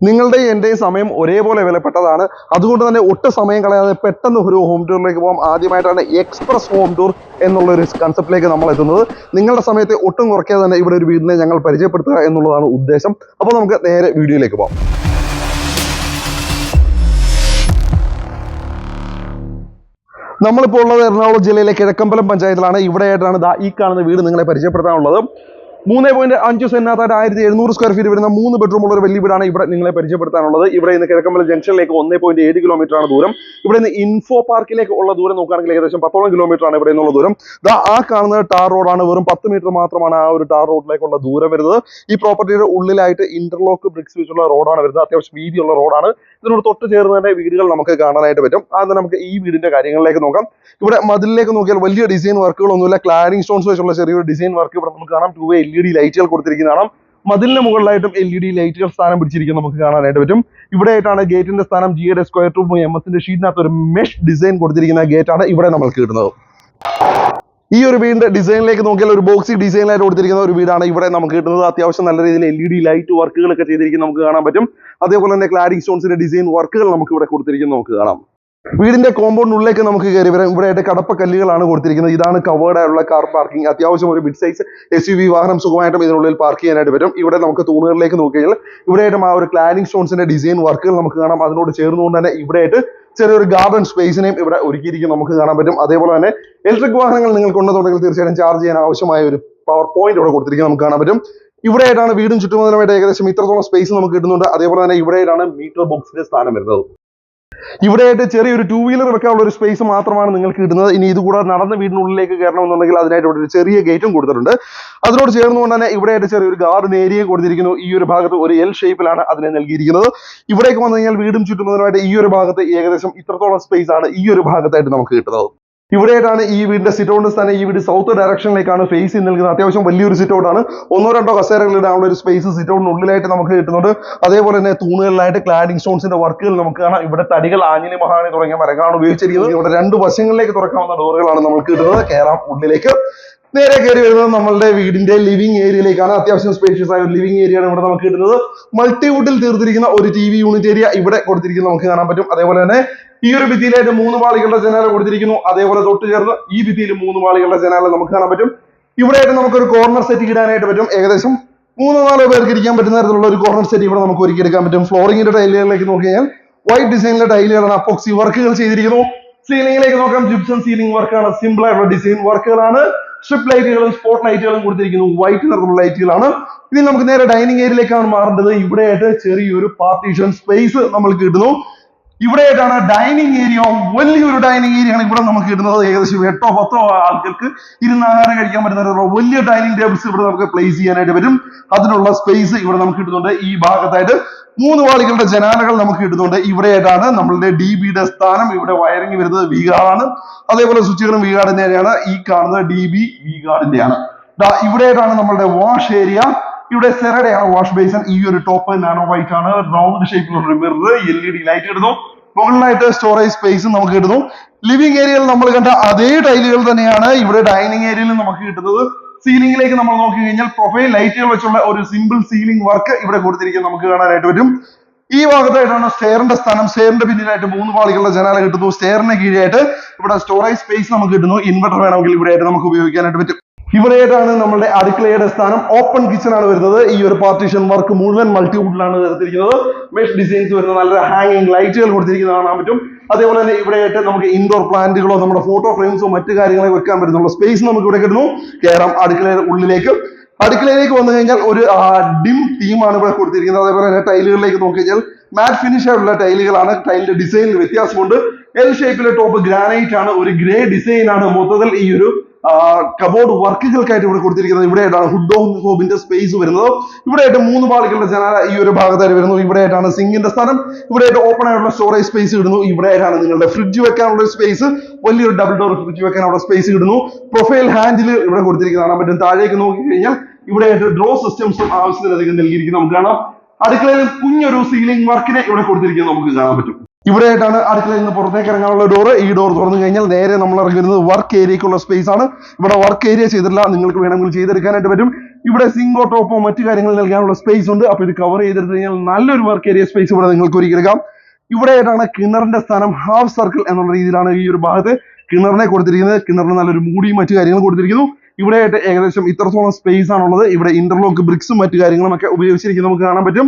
നിങ്ങളുടെ എന്റെയും സമയം ഒരേപോലെ വിലപ്പെട്ടതാണ്. അതുകൊണ്ട് തന്നെ ഒട്ടും സമയം കളയാതെ പെട്ടെന്ന് ഒരു ഹോം ടൂറിലേക്ക് പോകാം. ആദ്യമായിട്ടാണ് എക്സ്പ്രസ് ഹോം ടൂർ എന്നുള്ള ഒരു കൺസെപ്റ്റിലേക്ക് നമ്മൾ എത്തുന്നത്. നിങ്ങളുടെ സമയത്തെ ഒട്ടും കുറയ്ക്കാതെ തന്നെ ഇവിടെ ഒരു വീടിനെ ഞങ്ങൾ പരിചയപ്പെടുത്തുക എന്നുള്ളതാണ് ഉദ്ദേശം. അപ്പോൾ നമുക്ക് നേരെ വീഡിയോയിലേക്ക് പോകാം. നമ്മളിപ്പോൾ ഉള്ളത് എറണാകുളം ജില്ലയിലെ കിഴക്കമ്പലം പഞ്ചായത്തിലാണ്. ഇവിടെയായിട്ടാണ് ഈ കാണുന്ന വീട് നിങ്ങളെ പരിചയപ്പെടുത്താനുള്ളത്. 3.5 സെന്റിനകത്തായിട്ട് 1700 സ്ക്വയർ ഫീറ്റ് വരുന്ന 3 ബെഡ്റൂം ഉള്ള ഒരു വലിയ വീടാണ് ഇവിടെ നിങ്ങളെ പരിചയപ്പെടുത്താനുള്ളത്. ഇവിടെ നിന്ന് കിഴക്കമ്പലം ജംഗ്ഷനിലേക്ക് 1.7 കിലോമീറ്റർ ആണ് ദൂരം. ഇവിടെ നിന്ന് ഇൻഫോ പാർക്കിലേക്ക് ഉള്ള ദൂരം നോക്കുകയാണെങ്കിൽ ഏകദേശം 10 കിലോമീറ്റർ ആണ് ഇവിടെ നിന്നുള്ള ദൂരം. ആ കാണുന്നത് ടാർ റോഡാണ്. വെറും 10 മീറ്റർ മാത്രമാണ് ആ ഒരു ടാർ റോഡിലേക്കുള്ള ദൂരം വരുന്നത്. ഈ പ്രോപ്പർട്ടിയുടെ ഉള്ളിലായിട്ട് ഇന്റർലോക്ക് ബ്രിക്സ് വെച്ചുള്ള റോഡാണ് വരുന്നത്. അത്യാവശ്യം വീതിയുള്ള റോഡാണ്. ഇതിനോട് തൊട്ട് ചേർന്ന് തന്നെ വീടുകൾ നമുക്ക് കാണാനായിട്ട് പറ്റും. അത് നമുക്ക് ഈ വീടിന്റെ കാര്യങ്ങളിലേക്ക് നോക്കാം. ഇവിടെ മതിലിലേക്ക് നോക്കിയാൽ വലിയ ഡിസൈൻ വർക്കുകളൊന്നുമില്ല. ക്ലാഡിംഗ് സ്റ്റോൺസ് വെച്ചുള്ള ചെറിയൊരു ഡിസൈൻ വർക്ക് ഇവിടെ നമുക്ക് കാണാം. 2 LED ലൈറ്റുകൾ കൊടുത്തിരിക്കുന്നതാണ്. മതിലിന് മുകളിലായിട്ടും LED ലൈറ്റുകൾ സ്ഥാനം പിടിച്ചിരിക്കുന്നത് നമുക്ക് കാണാനായിട്ട് പറ്റും. ഇവിടെയായിട്ടാണ് ഗേറ്റിന്റെ സ്ഥാനം. ജിയുടെ സ്ക്വയർ ടൂബ് MS ഷീറ്റിനകത്ത് ഒരു മെഷ് ഡിസൈൻ കൊടുത്തിരിക്കുന്ന ഗേറ്റ് ആണ് ഇവിടെ നമ്മൾക്ക് കിട്ടുന്നത്. ഈ ഒരു വീടിന്റെ ഡിസൈനിലേക്ക് നോക്കിയാൽ ഒരു ബോക്സി ഡിസൈനിലായിട്ട് കൊടുത്തിരിക്കുന്ന ഒരു വീടാണ് ഇവിടെ നമുക്ക് കിട്ടുന്നത്. അത്യാവശ്യം നല്ല രീതിയിൽ LED ലൈറ്റ് വർക്കുകളൊക്കെ ചെയ്തിരിക്കുന്നത് നമുക്ക് കാണാൻ പറ്റും. അതേപോലെ തന്നെ ക്ലാഡിംഗ് സ്റ്റോൺസിന്റെ ഡിസൈൻ വർക്കുകൾ നമുക്ക് ഇവിടെ കൊടുത്തിരിക്കുന്നത് നമുക്ക് കാണാം. വീടിന്റെ കോമ്പൗണ്ടിനുള്ളിലേക്ക് നമുക്ക് കയറി വരാം. ഇവിടെയായിട്ട് കടപ്പ കല്ലുകളാണ് കൊടുത്തിരിക്കുന്നത്. ഇതാണ് കവേർഡ് ആയിട്ടുള്ള കാർ പാർക്കിംഗ്. അത്യാവശ്യം ഒരു ബിഗ് സൈസ് SUV വാഹനം സുഖമായിട്ടും ഇതിനുള്ളിൽ പാർക്ക് ചെയ്യാനായിട്ട് പറ്റും. ഇവിടെ നമുക്ക് തൂണുകളിലേക്ക് നോക്കിയാൽ ഇവിടെയായിട്ടും ആ ഒരു ക്ലാഡിംഗ് സ്റ്റോൺസിന്റെ ഡിസൈൻ വർക്കുകൾ നമുക്ക് കാണാം. അതിനോട് ചേർന്നുകൊണ്ട് തന്നെ ഇവിടെയായിട്ട് ചെറിയൊരു ഗാർഡൻ സ്പേസിനെയും ഇവിടെ ഒരുക്കിയിരിക്കും നമുക്ക് കാണാൻ പറ്റും. അതേപോലെ തന്നെ ഇലക്ട്രിക് വാഹനങ്ങൾ നിങ്ങൾ കൊണ്ടുവന്നുണ്ടെങ്കിൽ തീർച്ചയായിട്ടും ചാർജ് ചെയ്യാൻ ആവശ്യമായ ഒരു പവർ പോയിന്റ് ഇവിടെ കൊടുത്തിരിക്കുന്നത് നമുക്ക് കാണാൻ പറ്റും. ഇവിടെയായിട്ടാണ് വീടും ചുറ്റുമുതലുമായിട്ട് ഏകദേശം ഇത്രത്തോളം സ്പേസ് നമുക്ക് കിട്ടുന്നുണ്ട്. അതേപോലെ തന്നെ ഇവിടെയായിട്ടാണ് മീറ്റർ ബോക്സിന്റെ സ്ഥാനം വരുന്നത്. ഇവിടെയായിട്ട് ചെറിയൊരു 2 വീലർ വെക്കാനുള്ള ഒരു സ്പേസ് മാത്രമാണ് നിങ്ങൾക്ക് കിട്ടുന്നത്. ഇനി ഇതുകൂടാതെ നടന്ന വീടിനുള്ളിലേക്ക് കയറണമെന്നുണ്ടെങ്കിൽ അതിനായിട്ട് ഇവിടെ ഒരു ചെറിയ ഗേറ്റും കൊടുത്തിട്ടുണ്ട്. അതിനോട് ചേർന്നുകൊണ്ട് തന്നെ ഇവിടെയായിട്ട് ചെറിയൊരു ഗാർഡൻ ഏരിയ കൊടുത്തിരിക്കുന്നു. ഈ ഒരു ഭാഗത്ത് ഒരു L ഷേപ്പിലാണ് അതിനെ നൽകിയിരിക്കുന്നത്. ഇവിടേക്ക് വന്നു കഴിഞ്ഞാൽ വീടും ചുറ്റുമുതലുമായിട്ട് ഈ ഒരു ഭാഗത്ത് ഏകദേശം ഇത്രത്തോളം സ്പേസ് ആണ് ഈ ഒരു ഭാഗത്തായിട്ട് നമുക്ക് കിട്ടുന്നത്. ഇവിടെയായിട്ടാണ് ഈ വീടിന്റെ സിറ്റ് ഔട്ട് സ്ഥാനം. ഈ വീട് സൗത്ത് ഡയറക്ഷനിലേക്കാണ് ഫേസ് ചെയ്ത് നിൽക്കുന്നത്. അത്യാവശ്യം വലിയൊരു സിറ്റ് ഔട്ട് ആണ്. 1-2 കസേരകൾ ഇടാനുള്ള ഒരു സ്പേസ് സിറ്റ് ഔട്ടിനുള്ളിലായിട്ട് നമുക്ക് കിട്ടുന്നുണ്ട്. അതേപോലെ തന്നെ തൂണുകളിലായിട്ട് ക്ലാഡിംഗ് സ്റ്റോൺസിന്റെ വർക്കുകൾ നമുക്ക് കാണാം. ഇവിടെ തടികൾ ആഞ്ഞിലി മഹാണി തുടങ്ങിയ മരങ്ങളാണ് ഉപയോഗിച്ചിരിക്കുന്നത്. ഇവിടെ 2 വശങ്ങളിലേക്ക് തുറക്കാവുന്ന ഡോറുകളാണ് നമുക്ക് കിട്ടുന്നത്. കയറാം ഉള്ളിലേക്ക്. നേരെ കയറി വരുന്നത് നമ്മളുടെ വീടിന്റെ ലിവിംഗ് ഏരിയയിലേക്കാണ്. അത്യാവശ്യം സ്പേഷ്യസ് ആയ ഒരു ലിവിംഗ് ഏരിയ ആണ് ഇവിടെ നമുക്ക് കിട്ടുന്നത്. മൾട്ടിവുഡിൽ തീർത്തിരിക്കുന്ന ഒരു TV യൂണിറ്റ് ഏരിയ ഇവിടെ കൊടുത്തിരിക്കുന്നത് നമുക്ക് കാണാൻ പറ്റും. അതേപോലെ തന്നെ ഈ ഒരു ഭിത്തിയിലായിട്ട് 3 പാളികളുടെ ജനാല കൊടുത്തിരിക്കുന്നു. അതേപോലെ തൊട്ട് ചേർന്ന് ഈ ഭിത്തിയിൽ 3 പാളികളുടെ ജനാല നമുക്ക് കാണാൻ പറ്റും. ഇവിടെയായിട്ട് നമുക്കൊരു കോർണർ സെറ്റ് ഇടാനായിട്ട് പറ്റും. ഏകദേശം 3-4 പേർക്ക് ഇരിക്കാൻ പറ്റുന്ന തരത്തിലുള്ള ഒരു കോർണർ സെറ്റ് ഇവിടെ നമുക്ക് ഒരുക്കിയെടുക്കാൻ പറ്റും. ഫ്ലോറിംഗിന്റെ ടൈലുകളിലേക്ക് നോക്കി കഴിഞ്ഞാൽ വൈറ്റ് ഡിസൈനിലെ ടൈലുകളാണ്. അപ്പോക്സി വർക്കുകൾ ചെയ്തിരിക്കുന്നു. സീലിംഗിലേക്ക് നോക്കാം. ജിപ്സം സീലിംഗ് വർക്കാണ്. സിമ്പിൾ ആയിട്ടുള്ള ഡിസൈൻ വർക്കുകളാണ്. സ്ട്രിപ്പ് ലൈറ്റുകളും സ്പോട്ട് ലൈറ്റുകളും കൊടുത്തിരിക്കുന്നു. വൈറ്റ് നിറമുള്ള ലൈറ്റുകളാണ്. ഇനി നമുക്ക് നേരെ ഡൈനിങ് ഏരിയയിലേക്കാണ് മാറേണ്ടത്. ഇവിടെയായിട്ട് ചെറിയൊരു പാർട്ടീഷൻ സ്പേസ് നമ്മൾക്ക് കിട്ടുന്നു. ഇവിടെയായിട്ടാണ് ഡൈനിങ് ഏരിയ. വലിയൊരു ഡൈനിങ് ഏരിയ ആണ് ഇവിടെ നമുക്ക് കിട്ടുന്നത്. ഏകദേശം 8-10 ആൾക്കാർക്ക് ഇരുന്ന് ആഹാരം കഴിക്കാൻ പറ്റുന്ന വലിയ ഡൈനിങ് ടേബിൾസ് ഇവിടെ നമുക്ക് പ്ലേസ് ചെയ്യാനായിട്ട് പറ്റും. അതിനുള്ള സ്പേസ് ഇവിടെ നമുക്ക് കിട്ടുന്നുണ്ട്. ഈ ഭാഗത്തായിട്ട് 3 പാളികളുടെ ജനാലകൾ നമുക്ക് കിട്ടുന്നുണ്ട്. ഇവിടെയായിട്ടാണ് നമ്മളുടെ DBയുടെ സ്ഥാനം. ഇവിടെ വയറിംഗ് വരുന്നത് V ഗാർഡാണ്. അതേപോലെ സ്വിച്ചുകളും V ഗാർഡിന്റെ തന്നെയാണ്. ഈ കാണുന്നത് DB V ഗാർഡിന്റെയാണ്. ഇവിടെയായിട്ടാണ് നമ്മളുടെ വാഷ് ഏരിയ. ഇവിടെ സെറഡയാണ് വാഷ് ബേസിൻ. ഈ ഒരു ടോപ്പ് നാനോ വൈറ്റ് ആണ്. റൗണ്ട് ഷേപ്പിലുള്ള ഒരു മിറർ, LED ലൈറ്റ് ഇടുന്നു. മുകളിലായിട്ട് സ്റ്റോറേജ് സ്പേസും നമുക്ക് കിട്ടുന്നു. ലിവിംഗ് ഏരിയയിൽ നമ്മൾ കണ്ട അതേ ടൈലുകൾ തന്നെയാണ് ഇവിടെ ഡൈനിങ് ഏരിയയിൽ നമുക്ക് കിട്ടുന്നത്. സീലിംഗിലേക്ക് നമ്മൾ നോക്കി കഴിഞ്ഞാൽ പ്രൊഫൈൽ ലൈറ്റുകൾ വെച്ചുള്ള ഒരു സിമ്പിൾ സീലിംഗ് വർക്ക് ഇവിടെ കൊടുത്തിരിക്കുന്നത് നമുക്ക് കാണാനായിട്ട് പറ്റും. ഈ ഭാഗത്തായിട്ടാണ് സ്റ്റെയറിന്റെ സ്ഥാനം. സ്റ്റെയറിന്റെ പിന്നിലായിട്ട് 3 പാളികളുടെ ജനാല കിട്ടുന്നു. സ്റ്റെയറിന് കീഴായിട്ട് ഇവിടെ സ്റ്റോറേജ് സ്പേസ് നമുക്ക് കിട്ടുന്നു. ഇൻവെർട്ടർ വേണമെങ്കിൽ ഇവിടെയായിട്ട് നമുക്ക് ഉപയോഗിക്കാനായിട്ട് പറ്റും. ഇവിടെയായിട്ടാണ് നമ്മുടെ അടുക്കളയുടെ സ്ഥാനം. ഓപ്പൺ കിച്ചൺ ആണ് വരുന്നത്. ഈ ഒരു പാർട്ടീഷൻ വർക്ക് മുഴുവൻ മൾട്ടിവുഡിലാണ് തീർത്തിരിക്കുന്നത്. മെഷ് ഡിസൈൻസ് വരുന്ന നല്ല ഹാങ്ങിങ് ലൈറ്റുകൾ കൊടുത്തിരിക്കുന്നത് കാണാൻ പറ്റും. അതേപോലെ തന്നെ ഇവിടെയായിട്ട് നമുക്ക് ഇൻഡോർ പ്ലാന്റുകളോ നമ്മുടെ ഫോട്ടോ ഫ്രെയിംസോ മറ്റു കാര്യങ്ങളോ വെക്കാൻ പറ്റുന്നുള്ള സ്പേസ് നമുക്ക് ഇവിടെ കിട്ടുന്നു. കയറാം അടുക്കളയുടെ ഉള്ളിലേക്ക്. അടുക്കളയിലേക്ക് വന്നു കഴിഞ്ഞാൽ ഒരു ഡിം തീമാണ് ഇവിടെ കൊടുത്തിരിക്കുന്നത്. അതേപോലെ തന്നെ ടൈലുകളിലേക്ക് നോക്കി കഴിഞ്ഞാൽ മാറ്റ് ഫിനിഷ് ആയിട്ടുള്ള ടൈലുകളാണ്. ടൈലിന്റെ ഡിസൈനിൽ വ്യത്യാസമുണ്ട്. L ഷേപ്പിലെ ടോപ്പ് ഗ്രാനൈറ്റ് ആണ്. ഒരു ഗ്രേ ഡിസൈൻ ആണ് മൊത്തത്തിൽ ഈ ഒരു കബോർഡ് വർക്കുകൾക്കായിട്ട് ഇവിടെ കൊടുത്തിരിക്കുന്നത്. ഇവിടെയായിട്ടാണ് ഹുഡ് ഓഫ് ഹോബിന്റെ സ്പേസ് വരുന്നത്. ഇവിടെയായിട്ട് 3 പാളികളുടെ ജനാല ഈ ഒരു ഭാഗത്തായിട്ട് വരുന്നു. ഇവിടെയായിട്ടാണ് സിങ്കിന്റെ സ്ഥാനം. ഇവിടെയായിട്ട് ഓപ്പൺ ആയിട്ടുള്ള സ്റ്റോറേജ് സ്പേസ് ഇടുന്നു. ഇവിടെയായിട്ടാണ് നിങ്ങളുടെ ഫ്രിഡ്ജ് വെക്കാനുള്ള സ്പേസ്. വലിയൊരു ഡബിൾ ഡോർ ഫ്രിഡ്ജ് വെക്കാനുള്ള സ്പേസ് ഇടുന്നു. പ്രൊഫൈൽ ഹാൻഡിൽ ഇവിടെ കൊടുത്തിരിക്കുന്നത് കാണാൻ പറ്റും. താഴേക്ക് നോക്കി കഴിഞ്ഞാൽ ഇവിടെയായിട്ട് ഡ്രോ സിസ്റ്റംസും ആവശ്യത്തിലധികം നൽകിയിരിക്കുന്നത് നമുക്ക് കാണാം. അടുക്കളയിൽ കുഞ്ഞൊരു സീലിംഗ് വർക്കിനെ ഇവിടെ കൊടുത്തിരിക്കുന്നത് നമുക്ക് കാണാൻ പറ്റും. ഇവിടെയായിട്ടാണ് അടുക്കളയിൽ നിന്ന് പുറത്തേക്ക് ഇറങ്ങാനുള്ള ഡോറ്. ഈ ഡോർ തുറന്നു കഴിഞ്ഞാൽ നേരെ നമ്മൾ ഇറങ്ങി വരുന്നത് വർക്ക് ഏരിയക്കുള്ള സ്പേസ് ആണ്. ഇവിടെ വർക്ക് ഏരിയ ചെയ്തിട്ടില്ല. നിങ്ങൾക്ക് വേണമെങ്കിൽ ചെയ്തെടുക്കാനായിട്ട് പറ്റും. ഇവിടെ സിങ്കോ ടോപ്പോ മറ്റു കാര്യങ്ങൾ നൽകാനുള്ള സ്പേസ് ഉണ്ട്. അപ്പൊ ഇത് കവർ ചെയ്തെടുത്ത് കഴിഞ്ഞാൽ നല്ലൊരു വർക്ക് ഏരിയ സ്പേസ് ഇവിടെ നിങ്ങൾക്ക് ഒരുക്കിയെടുക്കാം. ഇവിടെയായിട്ടാണ് കിണറിന്റെ സ്ഥാനം. ഹാഫ് സർക്കിൾ എന്നുള്ള രീതിയിലാണ് ഈ ഒരു ഭാഗത്ത് കിണറിനെ കൊടുത്തിരിക്കുന്നത്. കിണറിന് നല്ലൊരു മൂടിയും മറ്റു കാര്യങ്ങളും കൊടുത്തിരിക്കുന്നു. ഇവിടെയായിട്ട് ഏകദേശം ഇത്രത്തോളം സ്പേസ് ആണുള്ളത്. ഇവിടെ ഇന്റർലോക്ക് ബ്രിക്സും മറ്റു കാര്യങ്ങളും ഒക്കെ ഉപയോഗിച്ചിരിക്കുന്നത് നമുക്ക് കാണാൻ പറ്റും.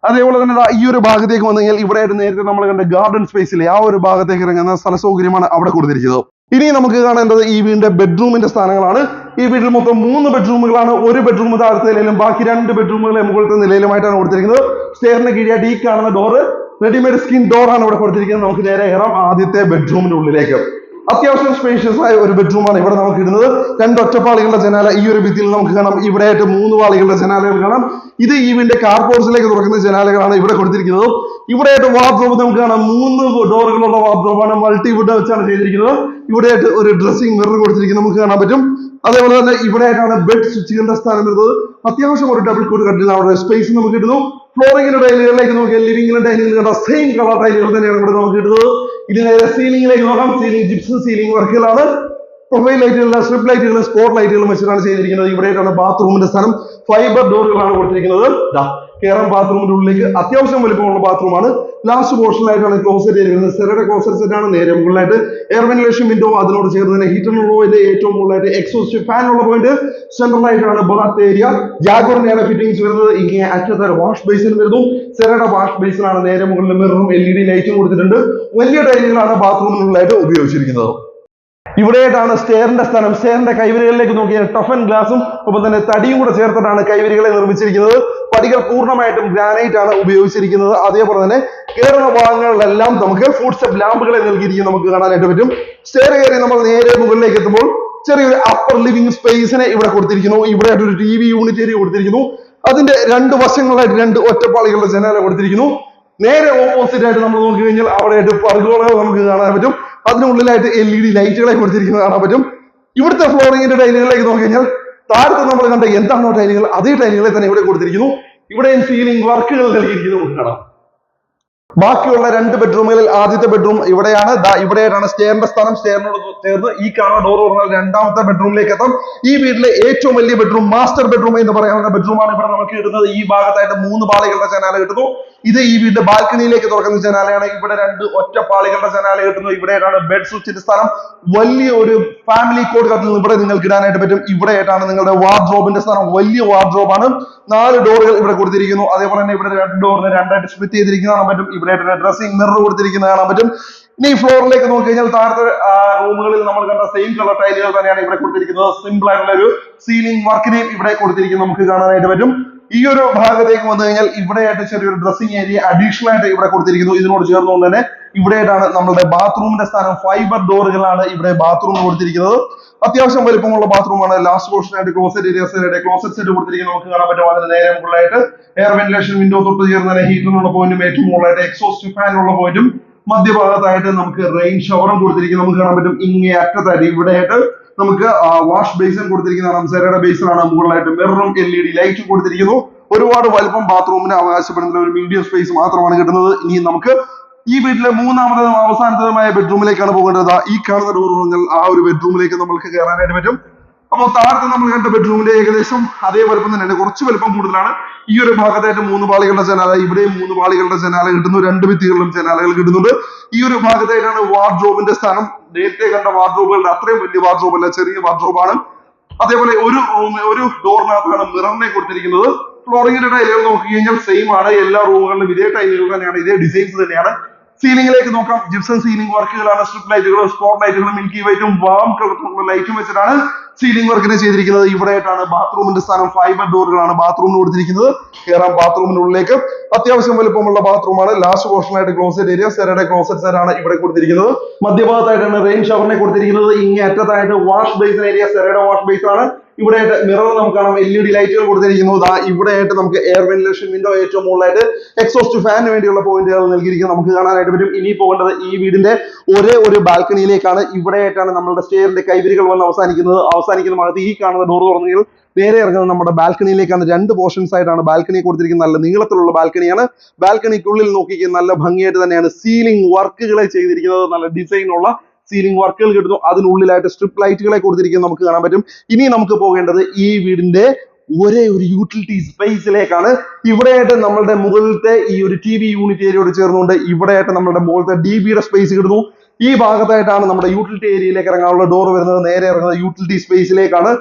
അതേപോലെ തന്നെ ഈ ഒരു ഭാഗത്തേക്ക് വന്നു കഴിഞ്ഞാൽ ഇവിടെയായിട്ട് നേരത്തെ നമ്മൾ കണ്ട ഗാർഡൻ സ്പേസിലെ ആ ഒരു ഭാഗത്തേക്ക് ഇറങ്ങുന്ന സ്ഥല സൗകര്യമാണ് അവിടെ കൊടുത്തിരിക്കുന്നത്. ഇനി നമുക്ക് കാണേണ്ടത് ഈ വീടിന്റെ ബെഡ്റൂമിന്റെ സ്ഥാനങ്ങളാണ്. ഈ വീട്ടിൽ മൊത്തം 3 ബെഡ്റൂമുകളാണ്. ഒരു ബെഡ്റൂം താഴത്തെ നിലയിലും ബാക്കി 2 ബെഡ്റൂമുകളെ മുകളിലത്തെ നിലയിലുമായിട്ടാണ് കൊടുത്തിരിക്കുന്നത്. സ്റ്റെയറിന് കീഴായിട്ട് ഈ കാണുന്ന ഡോറ് റെഡിമെയ്ഡ് സ്കിൻ ഡോർ ആണ് ഇവിടെ കൊടുത്തിരിക്കുന്നത്. നമുക്ക് നേരെ കയറാം ആദ്യത്തെ ബെഡ്റൂമിന്റെ ഉള്ളിലേക്ക്. അത്യാവശ്യം സ്പേഷ്യസ് ആയ ഒരു ബെഡ്റൂമാണ് ഇവിടെ നമുക്ക് ഇടുന്നത്. 2 ഒറ്റപ്പാളികളുടെ ജനാല ഈ ഒരു ഭിത്തിയിൽ നമുക്ക് കാണാം. ഇവിടെയായിട്ട് 3 പാളികളുടെ ജനാലകൾ കാണാം. ഇത് ഈ വീടിന്റെ കാർപോർട്സിലേക്ക് തുറക്കുന്ന ജനാലകളാണ് ഇവിടെ കൊടുത്തിരിക്കുന്നത്. ഇവിടെയായിട്ട് വാർഡ്രോബ് നമുക്ക് കാണാം. 3 ഡോറുകളുള്ള വാർഡ്രോബാണ്. മൾട്ടിവുഡ് വെച്ചാണ് ചെയ്തിരിക്കുന്നത്. ഇവിടെയായിട്ട് ഒരു ഡ്രസ്സിംഗ് മിറർ കൊടുത്തിരിക്കുന്നത് നമുക്ക് കാണാൻ പറ്റും. അതേപോലെ തന്നെ ഇവിടെയായിട്ടാണ് ബെഡ് സ്വിച്ചുകളുടെ സ്ഥാനം വരുന്നത്. അത്യാവശ്യം ഒരു ഡബിൾ കോട്ട് കട്ടിൽ അവിടെ സ്പേസ് നമുക്ക് കിട്ടുന്നു. ഫ്ലോറിംഗിന്റെ ടൈലുകളിലേക്ക് നോക്കിയാൽ ലിവിംഗിലും ഡൈനിങ്ങിലും കണ്ട സെയിം കളർ ടൈലുകൾ തന്നെയാണ് ഇവിടെ നമുക്ക് കിട്ടുന്നത്. ഇനി നേരെ സീലിംഗിലേക്ക് നോക്കാം. സീലിംഗ് ജിപ്സം സീലിംഗ് വർക്കുകളാണ്. പ്രൊഫൈൽ ലൈറ്റുകളും സ്ട്രിപ്പ് ലൈറ്റുകളും സ്പോട്ട് ലൈറ്റുകളും വെച്ചിട്ടാണ് ചെയ്തിരിക്കുന്നത്. ഇവിടെയായിട്ടാണ് ബാത്റൂമിന്റെ സ്ഥാനം. ഫൈബർ ഡോറുകളാണ് കൊടുത്തിരിക്കുന്നത്. കേരളം ബാത്റൂമിന്റെ ഉള്ളിലേക്ക് അത്യാവശ്യം വലിപ്പമുള്ള ബാത്റൂമാണ്. ലാസ്റ്റ് പോർഷനിലായിട്ടാണ് ക്ലോസറ്റ് വരുന്നത്. സെറയുടെ ക്ലോസറ്റ് സെറ്റ് ആണ്. നേരെ മുകളിലായിട്ട് എയർ വെന്റിലേഷൻ വിൻഡോ, അതിനോട് ചേർന്ന് തന്നെ ഹീറ്ററിനുള്ളതിന്റെ ഏറ്റവും മുകളിലായിട്ട് എക്സോസ്റ്റ് ഫാൻ ഉള്ള പോയിന്റ്. സെൻട്രലായിട്ടാണ് ബാത്ത് ഏരിയ. ജാഗോറിന്റെയാണ് ഫിറ്റിംഗ്സ് വരുന്നത്. ഇങ്ങനെ അറ്റത്ത് വാഷ് ബേസിൻ വരുന്നു. സെറയുടെ വാഷ് ബേസിനാണ്. നേരെ മുകളിൽ മിററും LED ലൈറ്റും കൊടുത്തിട്ടുണ്ട്. വലിയ ടൈലുകളാണ് ബാത്റൂമിനുള്ളിലായിട്ട് ഉപയോഗിച്ചിരിക്കുന്നത്. ഇവിടെയായിട്ടാണ് സ്റ്റെയറിന്റെ സ്ഥാനം. സ്റ്റെയറിന്റെ കൈവരികളിലേക്ക് നോക്കിയാൽ ടഫൻ ഗ്ലാസും ഒപ്പം തന്നെ തടിയും കൂടെ ചേർത്തിട്ടാണ് കൈവരികളെ നിർമ്മിച്ചിരിക്കുന്നത്. പടികൾ പൂർണ്ണമായിട്ടും ഗ്രാനൈറ്റ് ആണ് ഉപയോഗിച്ചിരിക്കുന്നത്. അതേപോലെ തന്നെ കയറുന്ന ഭാഗങ്ങളിലെല്ലാം നമുക്ക് ഫുഡ് സ്റ്റെപ്പ് ലാമ്പുകളെ നൽകിയിരിക്കുന്നത് നമുക്ക് കാണാനായിട്ട് പറ്റും. സ്റ്റെയർ കയറി നമ്മൾ നേരെ മുകളിലേക്ക് എത്തുമ്പോൾ ചെറിയൊരു അപ്പർ ലിവിംഗ് സ്പേസിനെ ഇവിടെ കൊടുത്തിരിക്കുന്നു. ഇവിടെ ഒരു TV യൂണിറ്റ് ഏരിയ കൊടുത്തിരിക്കുന്നു. അതിന്റെ 2 വശങ്ങളിലായിട്ട് 2 ഒറ്റപ്പാളികളുടെ ജനാല കൊടുത്തിരിക്കുന്നു. നേരെ ഓപ്പോസിറ്റ് ആയിട്ട് നമ്മൾ നോക്കി കഴിഞ്ഞാൽ അവിടെയായിട്ട് പർഗോളകൾ നമുക്ക് കാണാൻ പറ്റും. അതിനുള്ളിലായിട്ട് LED ലൈറ്റുകളെ കൊടുത്തിരിക്കുന്നത് കാണാൻ പറ്റും. ഇവിടുത്തെ ഫ്ലോറിംഗിന്റെ ടൈലുകളിലേക്ക് നോക്കി കഴിഞ്ഞാൽ താഴത്ത് നമ്മൾ കണ്ട എന്താണോ ടൈലുകൾ അതേ ടൈലുകളെ തന്നെ ഇവിടെ കൊടുത്തിരിക്കുന്നു. ഇവിടെയും സീലിംഗ് വർക്കുകൾ നൽകിയിരിക്കുന്നത് നമുക്ക് കാണാം. ബാക്കിയുള്ള 2 ബെഡ്റൂമുകളിൽ ആദ്യത്തെ ബെഡ്റൂം ഇവിടെയാണ്. ഇവിടെയായിട്ടാണ് സ്റ്റെയറിന്റെ സ്ഥാനം. സ്റ്റെയറിനോട് ചേർന്ന് ഈ കാണുന്ന ഡോർ തുറന്നാൽ 2ാമത്തെ ബെഡ്റൂമിലേക്ക് എത്താം. ഈ വീട്ടിലെ ഏറ്റവും വലിയ ബെഡ്റൂം, മാസ്റ്റർ ബെഡ്റൂം എന്ന് പറയാവുന്ന ബെഡ്റൂമാണ് ഇവിടെ നമുക്ക് കിട്ടുന്നത്. ഈ ഭാഗത്തായിട്ട് 3 പാളികളുടെ ജനാല കിട്ടുന്നു. ഇത് ഈ വീടിന്റെ ബാൽക്കണിയിലേക്ക് തുറക്കുന്ന ജനാലയാണ്. ഇവിടെ 2 ഒറ്റപ്പാളികളുടെ ജനാല കിട്ടുന്നു. ഇവിടെയായിട്ടാണ് ബെഡ് സ്വിച്ചിന്റെ സ്ഥാനം. വലിയ ഒരു ഫാമിലി കോഡ് കട്ടിൽ ഇവിടെ നിങ്ങൾക്ക് ഇടാനായിട്ട് പറ്റും. ഇവിടെയായിട്ടാണ് നിങ്ങളുടെ വാർഡ്രോബിന്റെ സ്ഥാനം. വലിയ വാർഡ്രോബാണ്. 4 ഡോറുകൾ ഇവിടെ കൊടുത്തിരിക്കുന്നു. അതേപോലെ തന്നെ ഇവിടെ 2 ഡോറിനെ 2ആയിട്ട് സ്പ്ലിറ്റ് ചെയ്തിരിക്കുന്നത് കാണാൻ പറ്റും. ഇവിടെ ഡ്രസ്സിംഗ് മിറർ കൊടുത്തിരിക്കുന്നത് കാണാൻ പറ്റും. ഇനി ഫ്ലോറിലേക്ക് നോക്കി കഴിഞ്ഞാൽ താഴത്തെ റൂമുകളിൽ നമ്മൾ കണ്ട സെയിം കളർ ടൈലുകൾ തന്നെയാണ് ഇവിടെ കൊടുത്തിരിക്കുന്നത്. സിമ്പിൾ ആയിട്ടുള്ള ഒരു സീലിംഗ് വർക്കിനെയും ഇവിടെ കൊടുത്തിരിക്കുന്നത് നമുക്ക് കാണാനായിട്ട് പറ്റും. ഈ ഒരു ഭാഗത്തേക്ക് വന്നു കഴിഞ്ഞാൽ ഇവിടെയായിട്ട് ചെറിയൊരു ഡ്രസ്സിംഗ് ഏരിയ അഡീഷണൽ ആയിട്ട് ഇവിടെ കൊടുത്തിരിക്കുന്നു. ഇതിനോട് ചേർന്നുകൊണ്ട് തന്നെ ഇവിടെയായിട്ടാണ് നമ്മുടെ ബാത്റൂമിന്റെ സ്ഥാനം. ഫൈബർ ഡോറുകളാണ് ഇവിടെ ബാത്റൂം കൊടുത്തിരിക്കുന്നത്. അത്യാവശ്യം വലിപ്പമുള്ള ബാത്റൂമാണ്. ലാസ്റ്റ് പോർഷനായിട്ട് ക്ലോസറ്റ് ഏരിയ ക്ലോസറ്റ് സെറ്റ് കൊടുത്തിരിക്കുന്നത് നമുക്ക് കാണാൻ പറ്റും. അതിന് നേരെ മുകളിലായിട്ട് എയർ വെന്റിലേഷൻ വിൻഡോ തൊട്ട് ചേർന്ന് തന്നെ ഹീറ്ററിനുള്ള പോയിന്റും ഏറ്റവും മുകളിലായിട്ട് എക്സോസ്റ്റ് ഫാനുള്ള പോയിന്റും മധ്യഭാഗത്തായിട്ട് നമുക്ക് റെയിൻ ഷവറും കൊടുത്തിരിക്കുന്നത് നമുക്ക് കാണാൻ പറ്റും. ഇങ്ങേ അറ്റത്തായിട്ട് ഇവിടെയായിട്ട് നമുക്ക് വാഷ് ബേസിൻ കൊടുത്തിരിക്കുന്നതാണ്. സെറയുടെ ബേസിനാണ്. മുകളിലായിട്ട് മിററും LED ലൈറ്റും കൊടുത്തിരിക്കുന്നു. ഒരുപാട് വലിപ്പം ബാത്റൂമിന് അവകാശപ്പെടുന്ന ഒരു മീഡിയം സ്പേസ് മാത്രമാണ് കിട്ടുന്നത്. ഇനി നമുക്ക് ഈ വീട്ടിലെ 3ാമതും അവസാനത്തതുമായ ബെഡ്റൂമിലേക്കാണ് പോകേണ്ടത്. ഈ കാണുന്ന ഡോർ തുറന്നാൽ ആ ഒരു ബെഡ്റൂമിലേക്ക് നമുക്ക് കയറാനായിട്ട് പറ്റും. അപ്പോൾ താഴത്തെ നമ്മൾ കണ്ട ബെഡ്റൂമിന്റെ ഏകദേശം അതേ വലുപ്പം തന്നെയാണ്. കുറച്ച് വലുപ്പം കൂടുതലാണ്. ഈ ഒരു ഭാഗത്തായിട്ട് 3 പാളികളുടെ ജനാല, ഇവിടെയും 3 പാളികളുടെ ജനാല കിട്ടുന്നു. 2 ഭിത്തികളിലും ജനാലകൾ കിട്ടുന്നുണ്ട്. ഈ ഒരു ഭാഗത്തായിട്ടാണ് വാർഡ്രോബിന്റെ സ്ഥാനം. നേരത്തെ കണ്ട വാർഡ്രോബുകളുടെ അത്രയും വലിയ വാർഡ്രോബ് അല്ല, ചെറിയ വാർഡ്രോബാണ്. അതേപോലെ ഒരു ഡോറിനകത്താണ് മിററിനെ കൊടുത്തിരിക്കുന്നത്. ഫ്ലോറിംഗിന്റെ ടൈലുകൾ നോക്കി കഴിഞ്ഞാൽ സെയിം ആണ്. എല്ലാ റൂമുകളിലും ഇതേ ടൈലുകൾ തന്നെയാണ്, ഇതേ ഡിസൈൻസ് തന്നെയാണ്. സീലിംഗിലേക്ക് നോക്കാം. ജിപ്സം സീലിംഗ് വർക്കുകളാണ്. സ്ട്രിപ്പ് ലൈറ്റുകളും സ്പോട്ട് ലൈറ്റുകളും മിൽക്കി വൈറ്റും വാം കളറുള്ള ലൈറ്റും വെച്ചിട്ടാണ് സീലിംഗ് വർക്കിനെ ചെയ്തിരിക്കുന്നത്. ഇവിടെയായിട്ടാണ് ബാത്റൂമിന്റെ സ്ഥാനം. ഫൈബർ ഡോറുകളാണ് ബാത്റൂമിന് കൊടുത്തിരിക്കുന്നത്. കയറാം ബാത്റൂമിനുള്ളിലേക്ക്. അത്യാവശ്യം വലുപ്പമുള്ള ബാത്റൂമാണ്. ലാസ്റ്റ് പോർഷനായിട്ട് ക്ലോസറ്റ് ഏരിയ, സെറയുടെ ക്ലോസറ്റ് സെറ്റാണ് ഇവിടെ കൊടുത്തിരിക്കുന്നത്. മധ്യഭാഗത്തായിട്ടാണ് റെയിൻ ഷവറിനെ കൊടുത്തിരിക്കുന്നത്. ഇങ്ങേ അറ്റത്തായിട്ട് വാഷ് ബേസിൻ ഏരിയ, സെറയുടെ വാഷ് ബേസ് ആണ്. ഇവിടെയായിട്ട് മിറർ നമുക്ക് കാണാം. LED ലൈറ്റുകൾ കൊടുത്തിരിക്കുന്നു. ഇവിടെയായിട്ട് നമുക്ക് എയർ വെന്റിലേഷൻ വിൻഡോ, ഏറ്റവും മുകളിലായിട്ട് എക്സോസ്റ്റ് ഫാനിന് വേണ്ടിയുള്ള പോയിന്റുകൾ നൽകിയിരിക്കുന്നത് നമുക്ക് കാണാനായിട്ട് പറ്റും. ഇനി പോകേണ്ടത് ഈ വീടിന്റെ ഒരേ ഒരു ബാൽക്കണിയിലേക്കാണ്. ഇവിടെയായിട്ടാണ് നമ്മുടെ സ്റ്റെയറിന്റെ കൈവരികൾ വന്ന് അവസാനിക്കുന്ന ഭാഗത്ത് ഈ കാണുന്ന ഡോർ തുറന്നു നേരെ ഇറങ്ങുന്നത് നമ്മുടെ ബാൽക്കണിയിലേക്കാണ്. 2 പോർഷൻസ് ആയിട്ടാണ് ബാൽക്കണി കൊടുത്തിരിക്കുന്നത്. നല്ല നീളത്തിലുള്ള ബാൽക്കണിയാണ്. ബാൽക്കണിക്കുള്ളിൽ നോക്കിക്കാൻ നല്ല ഭംഗിയായിട്ട് തന്നെയാണ് സീലിംഗ് വർക്കുകളെ ചെയ്തിരിക്കുന്നത്. നല്ല ഡിസൈനുള്ള സീലിംഗ് വർക്കുകൾ കിട്ടുന്നു. അതിനുള്ളിലായിട്ട് സ്ട്രിപ്പ് ലൈറ്റുകളെ കൊടുത്തിരിക്കുന്നത് നമുക്ക് കാണാൻ പറ്റും. ഇനി നമുക്ക് പോകേണ്ടത് ഈ വീടിന്റെ ഒരേ ഒരു യൂട്ടിലിറ്റി സ്പേസിലേക്കാണ്. ഇവിടെയായിട്ട് നമ്മളുടെ മുകളിലത്തെ ഈ ഒരു TV യൂണിറ്റ് ഏരിയയോട് ചേർന്നുകൊണ്ട് ഇവിടെയായിട്ട് നമ്മുടെ മുകളിലത്തെ DBയുടെ സ്പേസ് കിട്ടുന്നു. ഈ ഭാഗത്തായിട്ടാണ് നമ്മുടെ യൂട്ടിലിറ്റി ഏരിയയിലേക്ക് ഇറങ്ങാനുള്ള ഡോർ വരുന്നത്. നേരെ ഇറങ്ങുന്നത് യൂട്ടിലിറ്റി സ്പേസിലേക്കാണ്.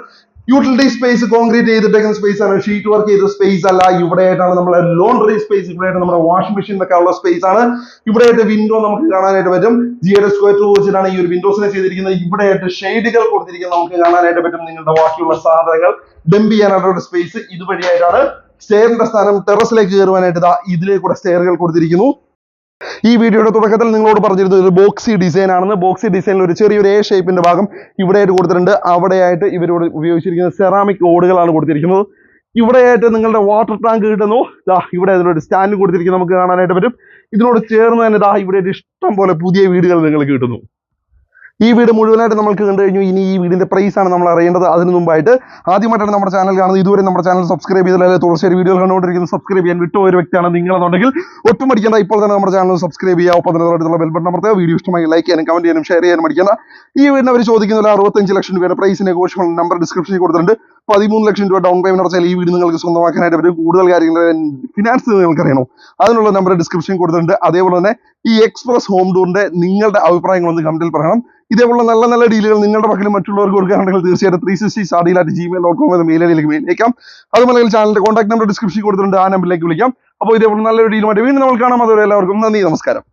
യൂട്ടിലിറ്റി സ്പേസ് കോൺക്രീറ്റ് ചെയ്തിട്ടേക്കുന്ന സ്പേസ് ആണ്, ഷീറ്റ് വർക്ക് ചെയ്ത സ്പേസ് അല്ല. ഇവിടെയായിട്ടാണ് നമ്മുടെ ലോണ്ടറി സ്പേസ്, ഇവിടെയായിട്ട് നമ്മുടെ വാഷിംഗ് മെഷീൻ വെക്കാനുള്ള സ്പേസ് ആണ്. ഇവിടെയായിട്ട് വിൻഡോ നമുക്ക് കാണാനായിട്ട് പറ്റും. ജിയുടെ സ്ക്വയർ ടൂ വെച്ചിട്ടാണ് ഈ ഒരു വിൻഡോസിനെ ചെയ്തിരിക്കുന്നത്. ഇവിടെയായിട്ട് ഷെയ്ഡുകൾ കൊടുത്തിരിക്കുന്നത് നമുക്ക് കാണാനായിട്ട് പറ്റും. നിങ്ങളുടെ ബാക്കിയുള്ള സാധനങ്ങൾ ഡംപ് ചെയ്യാനായിട്ടുള്ള സ്പേസ്. ഇതുവഴിയായിട്ടാണ് സ്റ്റെയറിന്റെ സ്ഥാനം ടെറസിലേക്ക് കയറുവാനായിട്ട് ഇതിലേക്ക് കൂടെ സ്റ്റെയറുകൾ കൊടുത്തിരിക്കുന്നു. ഈ വീഡിയോയുടെ തുടക്കത്തിൽ നിങ്ങളോട് പറഞ്ഞിരുന്നത് ഒരു ബോക്സി ഡിസൈൻ ആണെന്ന്. ബോക്സി ഡിസൈനിൽ ഒരു ചെറിയൊരു A ഷേപ്പിന്റെ ഭാഗം ഇവിടെയായിട്ട് കൊടുത്തിട്ടുണ്ട്. അവിടെയായിട്ട് ഇവരോട് ഉപയോഗിച്ചിരിക്കുന്ന സെറാമിക് ഓടുകളാണ് കൊടുത്തിരിക്കുന്നത്. ഇവിടെയായിട്ട് നിങ്ങളുടെ വാട്ടർ ടാങ്ക് കിട്ടുന്നു. ഇവിടെ ഇതിലൊരു സ്റ്റാൻഡ് കൊടുത്തിരിക്കുന്നത് നമുക്ക് കാണാനായിട്ട് പറ്റും. ഇതിനോട് ചേർന്ന് തന്നെ ഇവിടെ ഇഷ്ടം പോലെ പുതിയ വീടുകൾ നിങ്ങൾക്ക് കിട്ടുന്നു. ഈ വീട് മുഴുവനായിട്ട് നമ്മൾക്ക് കണ്ടു കഴിഞ്ഞു. ഇനി ഈ വീടിന്റെ പ്രൈസ് ആണ് നമ്മൾ അറിയേണ്ടത്. അതിന് മുമ്പായിട്ട് ആദ്യമായിട്ടാണ് നമ്മുടെ ചാനൽ കാണുന്നത്, ഇതുവരെ നമ്മുടെ ചാനൽ സബ്സ്ക്രൈബ് ചെയ്തില്ല, തുടർച്ചയായി വീഡിയോ കണ്ടുകൊണ്ടിരിക്കുന്നത് സബ്സ്ക്രൈബ് ചെയ്യാൻ വിട്ടുപോയ ഒരു വ്യക്തിയാണ് നിങ്ങളെന്നുണ്ടെങ്കിൽ ഒട്ടും മടിക്കേണ്ട, ഇപ്പോൾ തന്നെ നമ്മുടെ ചാനൽ സബ്സ്ക്രൈബ് ചെയ്യുക. ഒപ്പം തന്നെ തൊട്ടടുത്തുള്ള ബെൽ ബട്ടൺ അമർത്തുക. വീഡിയോ ഇഷ്ടമായി ലൈക്ക് ചെയ്യാനും കമന്റ് ചെയ്യാനും ഷെയർ ചെയ്യാനും മടിക്കേണ്ട. ഈ വീടിന് അവർ ചോദിക്കുന്നില്ല 65 ലക്ഷം രൂപയുടെ പ്രൈസ് നെഗോഷ്യബിൾ നമ്പർ ഡിസ്ക്രിപ്ഷനിൽ കൊടുത്തിട്ടുണ്ട്. 13 ലക്ഷം രൂപ ഡൗൺ പേയ്മെന്റ് അടച്ചാൽ ഈ വീട് നിങ്ങൾക്ക് സ്വന്തമാക്കാനായിട്ട് പറ്റും. കൂടുതൽ കാര്യങ്ങൾ ഫിനാൻസ് നിങ്ങൾക്ക് അറിയണോ, അതിനുള്ള നമ്പർ ഡിസ്ക്രിപ്ഷനിൽ കൊടുത്തിട്ടുണ്ട്. അതേപോലെ തന്നെ ഈ എക്സ്പ്രസ് ഹോം ഡോറിന്റെ നിങ്ങളുടെ അഭിപ്രായങ്ങളൊന്ന് കമന്റിൽ പറയണം. ഇതേപോലെ നല്ല നല്ല ഡീലുകൾ നിങ്ങളുടെ പക്കലും മറ്റുള്ളവർക്ക് കൊടുക്കുകയാണെങ്കിൽ തീർച്ചയായിട്ടും 360sadil@gmail.com എന്ന മെയിൽ ഐഡിയിലേക്ക് മെയിലേക്കാം. അതുപോലെ ചാനലിന്റെ കോൺടാക്ട് നമ്പർ ഡിസ്ക്രിപ്ഷനിൽ കൊടുത്തിട്ടുണ്ട്. ആ നമ്പറിലേക്ക് വിളിക്കാം. അപ്പോൾ ഇതേപോലെ നല്ലൊരു ഡീലുമായിട്ട് വീണ്ടും നമ്മൾ കാണാം. അതുവരെ എല്ലാവർക്കും നന്ദി, നമസ്കാരം.